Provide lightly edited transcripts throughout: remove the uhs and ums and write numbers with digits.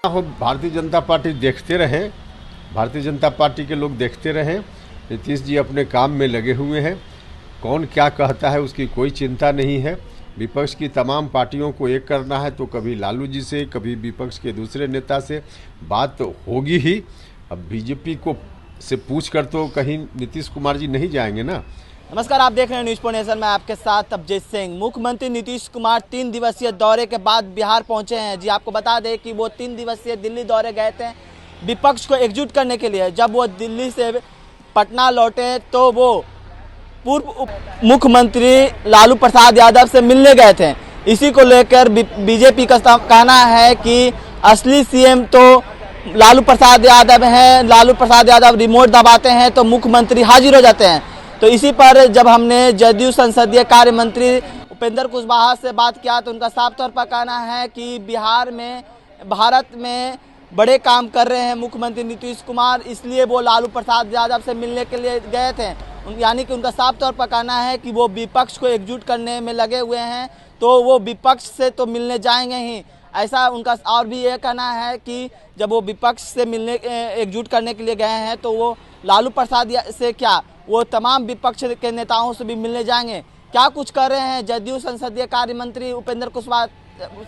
हो भारतीय जनता पार्टी देखते रहें, भारतीय जनता पार्टी के लोग देखते रहें। नीतीश जी अपने काम में लगे हुए हैं। कौन क्या कहता है उसकी कोई चिंता नहीं है। विपक्ष की तमाम पार्टियों को एक करना है तो कभी लालू जी से, कभी विपक्ष के दूसरे नेता से बात तो होगी ही। अब बीजेपी को से पूछ कर तो कहीं नीतीश कुमार जी नहीं जाएंगे ना। नमस्कार, आप देख रहे हैं न्यूज़ नेशन में आपके साथ अभिजीत सिंह। मुख्यमंत्री नीतीश कुमार 3 दिवसीय दौरे के बाद बिहार पहुंचे हैं। जी आपको बता दें कि वो 3 दिवसीय दिल्ली दौरे गए थे विपक्ष को एकजुट करने के लिए। जब वो दिल्ली से पटना लौटे तो वो पूर्व मुख्यमंत्री लालू प्रसाद यादव से मिलने गए थे। इसी को लेकर बीजेपी का कहना है कि असली सीएम तो लालू प्रसाद यादव हैं। लालू प्रसाद यादव रिमोट दबाते हैं तो मुख्यमंत्री हाजिर हो जाते हैं। तो इसी पर जब हमने जदयू संसदीय कार्य मंत्री उपेंद्र कुशवाहा से बात किया तो उनका साफ तौर पर कहना है कि बिहार में, भारत में बड़े काम कर रहे हैं मुख्यमंत्री नीतीश कुमार, इसलिए वो लालू प्रसाद यादव से मिलने के लिए गए थे। यानी कि उनका साफ तौर पर कहना है कि वो विपक्ष को एकजुट करने में लगे हुए हैं, तो वो विपक्ष से तो मिलने जाएंगे ही। ऐसा उनका और भी ये कहना है कि जब वो विपक्ष से मिलने एकजुट करने के लिए गए हैं तो वो लालू प्रसाद से क्या, वो तमाम विपक्ष के नेताओं से भी मिलने जाएंगे। क्या कुछ कर रहे हैं जदयू संसदीय कार्य मंत्री उपेंद्र कुशवाहा,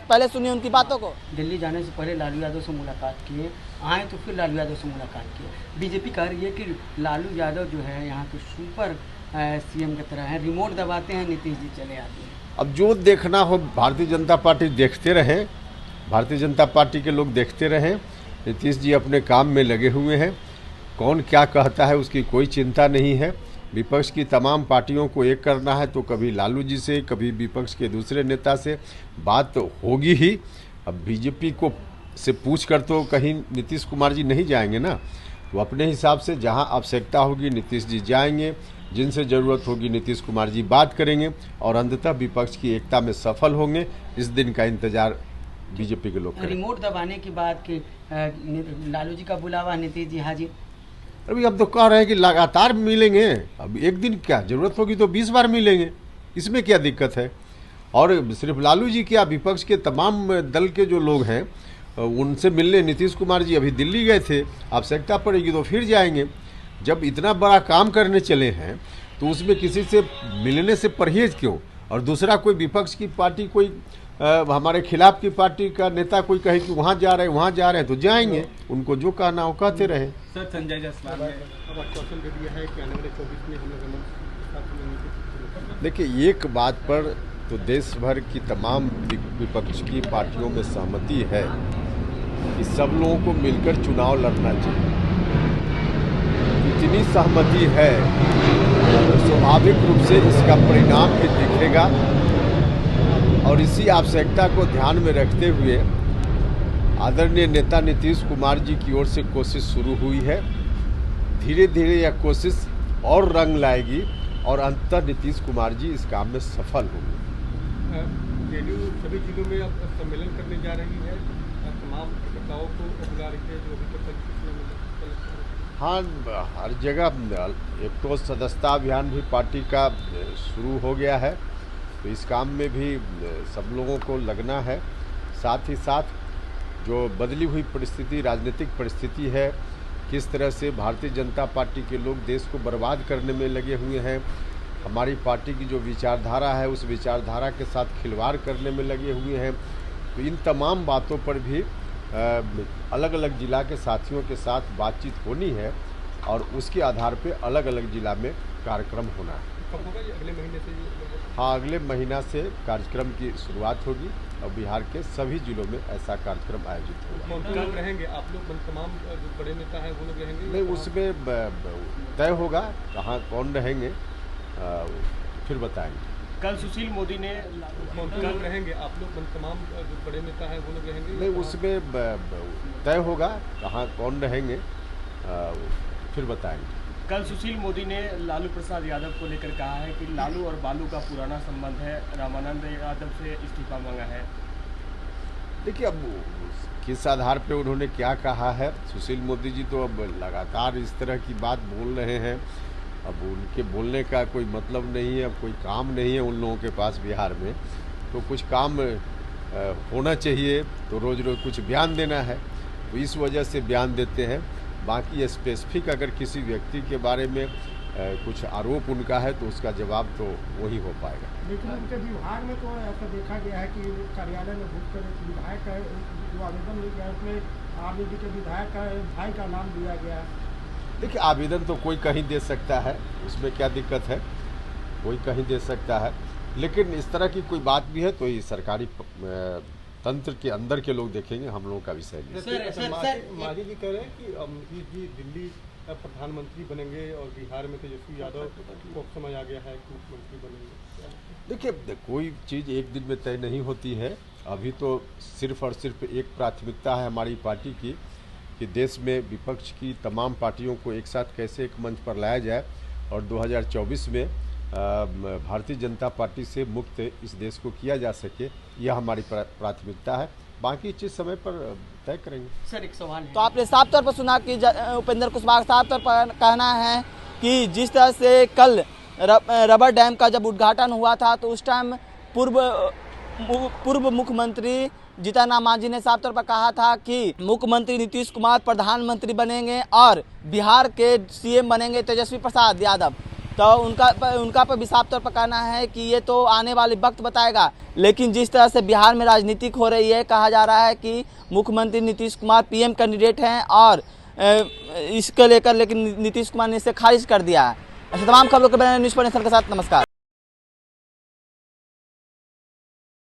पहले सुनिए उनकी बातों को। दिल्ली जाने से पहले लालू यादव से मुलाकात किए, आए तो फिर लालू यादव से मुलाकात किए। बीजेपी कह रही है कि लालू यादव जो है यहाँ के सुपर सीएम की तरह है, रिमोट दबाते हैं, नीतीश जी चले आते हैं। अब जो देखना हो भारतीय जनता पार्टी देखते रहें, भारतीय जनता पार्टी के लोग देखते रहें। नीतीश जी अपने काम में लगे हुए हैं। कौन क्या कहता है उसकी कोई चिंता नहीं है। विपक्ष की तमाम पार्टियों को एक करना है तो कभी लालू जी से, कभी विपक्ष के दूसरे नेता से बात तो होगी ही। अब बीजेपी को से पूछ कर तो कहीं नीतीश कुमार जी नहीं जाएंगे ना। तो अपने हिसाब से जहां आवश्यकता होगी नीतीश जी जाएंगे, जिनसे ज़रूरत होगी नीतीश कुमार जी बात करेंगे और अंततः विपक्ष की एकता में सफल होंगे। इस दिन का इंतजार बीजेपी के लोग करें। रिमोट दबाने की बात कि लालू जी का बुलावा, नीतीश जी हाजिर। अभी अब तो कह रहे हैं कि लगातार मिलेंगे। अब एक दिन क्या जरूरत होगी तो 20 बार मिलेंगे, इसमें क्या दिक्कत है। और सिर्फ लालू जी क्या, विपक्ष के तमाम दल के जो लोग हैं उनसे मिलने नीतीश कुमार जी अभी दिल्ली गए थे। आवश्यकता पड़ेगी तो फिर जाएंगे। जब इतना बड़ा काम करने चले हैं तो उसमें किसी से मिलने से परहेज क्यों। और दूसरा कोई विपक्ष की पार्टी, कोई हमारे खिलाफ की पार्टी का नेता कोई कहे कि वहाँ जा रहे हैं, वहाँ जा रहे हैं, तो जाएंगे। उनको जो कहना हो कहते रहे। सर, संजय जायसवाल ने आश्वासन दे दिया है कि आने वाले 24 में हम लोग। देखिए, एक बात पर तो देश भर की तमाम विपक्ष की पार्टियों में सहमति है कि सब लोगों को मिलकर चुनाव लड़ना चाहिए। इतनी सहमति है तो स्वाभाविक रूप से इसका परिणाम भी दिखेगा। और इसी आवश्यकता को ध्यान में रखते हुए आदरणीय नेता नीतीश कुमार जी की ओर से कोशिश शुरू हुई है। धीरे धीरे यह कोशिश और रंग लाएगी और अंततः नीतीश कुमार जी इस काम में सफल होंगे। जेडीयू सभी जिलों में अब सम्मेलन करने जा रही है, तमाम कार्यकर्ताओं को बुला रही है जो अभी तक हाँ, हर जगह एक तो सदस्यता अभियान भी पार्टी का शुरू हो गया है, तो इस काम में भी सब लोगों को लगना है। साथ ही साथ जो बदली हुई परिस्थिति, राजनीतिक परिस्थिति है, किस तरह से भारतीय जनता पार्टी के लोग देश को बर्बाद करने में लगे हुए हैं, हमारी पार्टी की जो विचारधारा है उस विचारधारा के साथ खिलवाड़ करने में लगे हुए हैं। तो इन तमाम बातों पर भी अलग अलग जिला के साथियों के साथ बातचीत होनी है और उसके आधार पे अलग अलग जिला में कार्यक्रम होना है। कब होगा ये? अगले महीने से? हाँ, अगले महीना से कार्यक्रम की शुरुआत होगी और बिहार के सभी जिलों में ऐसा कार्यक्रम आयोजित होगा। कौन लोग रहेंगे आप लोग? तमाम जो बड़े नेता हैं वो लोग रहेंगे? नहीं, उसमें तय होगा कहाँ कौन रहेंगे, फिर बताएंगे। कल सुशील मोदी ने कौन लोग रहेंगे आप लोग? तमाम जो बड़े नेता हैं वो लोग रहेंगे? नहीं, उसमें तय होगा कहाँ कौन रहेंगे, फिर बताएंगे। कल सुशील मोदी ने लालू प्रसाद यादव को लेकर कहा है कि लालू और बालू का पुराना संबंध है, रामानंद यादव से इस्तीफा मांगा है। देखिए, अब किस आधार पे उन्होंने क्या कहा है, सुशील मोदी जी तो अब लगातार इस तरह की बात बोल रहे हैं। अब उनके बोलने का कोई मतलब नहीं है, अब कोई काम नहीं है उन लोगों के पास बिहार में, तो कुछ काम होना चाहिए तो रोज़ रोज़ कुछ बयान देना है। तो इस वजह से बयान देते हैं। बाकी स्पेसिफिक अगर किसी व्यक्ति के बारे में कुछ आरोप उनका है तो उसका जवाब तो वही हो पाएगा। लेकिन उनके विभाग में तो ऐसा देखा गया है कि कार्यालय में घुस कर एक विधायक का जो आवेदन लिया गया उसमें आरजेडी के विधायक का भाई का नाम दिया गया। देखिए, आवेदन तो कोई कहीं दे सकता है, उसमें क्या दिक्कत है, कोई कहीं दे सकता है। लेकिन इस तरह की कोई बात भी है तो ये सरकारी तंत्र के अंदर के लोग देखेंगे, हम लोगों का विषय नहीं। मांझी जी कह रहे हैं कि नीतीश जी दिल्ली प्रधानमंत्री बनेंगे और बिहार में तेजस्वी यादव को समझ आ गया है कि मुख्यमंत्री बनेंगे। देखिए, कोई चीज़ एक दिन में तय नहीं होती है। अभी तो सिर्फ और सिर्फ एक प्राथमिकता है हमारी पार्टी की कि देश में विपक्ष की तमाम पार्टियों को एक साथ कैसे एक मंच पर लाया जाए और 2024 में भारतीय जनता पार्टी से मुक्त इस देश को किया जा सके, यह हमारी प्राथमिकता है। बाकी चीज़ समय पर तय करेंगे। सर एक सवाल है, तो आपने साफ तौर पर सुना कि उपेंद्र कुशवाहा साफ तौर पर कहना है कि जिस तरह से कल रबर डैम का जब उद्घाटन हुआ था तो उस टाइम पूर्व मुख्यमंत्री जीतन राम मांझी ने साफ तौर पर कहा था कि मुख्यमंत्री नीतीश कुमार प्रधानमंत्री बनेंगे और बिहार के सीएम बनेंगे तेजस्वी प्रसाद यादव। तो उनका पर भी साफ तौर पर कहना है कि ये तो आने वाले वक्त बताएगा। लेकिन जिस तरह से बिहार में राजनीतिक हो रही है, कहा जा रहा है कि मुख्यमंत्री नीतीश कुमार पीएम कैंडिडेट हैं और इसको लेकर लेकिन नीतीश कुमार ने इसे खारिज कर दिया है। ऐसे तमाम खबरों के बारे में न्यूज़ नेशन के साथ नमस्कार।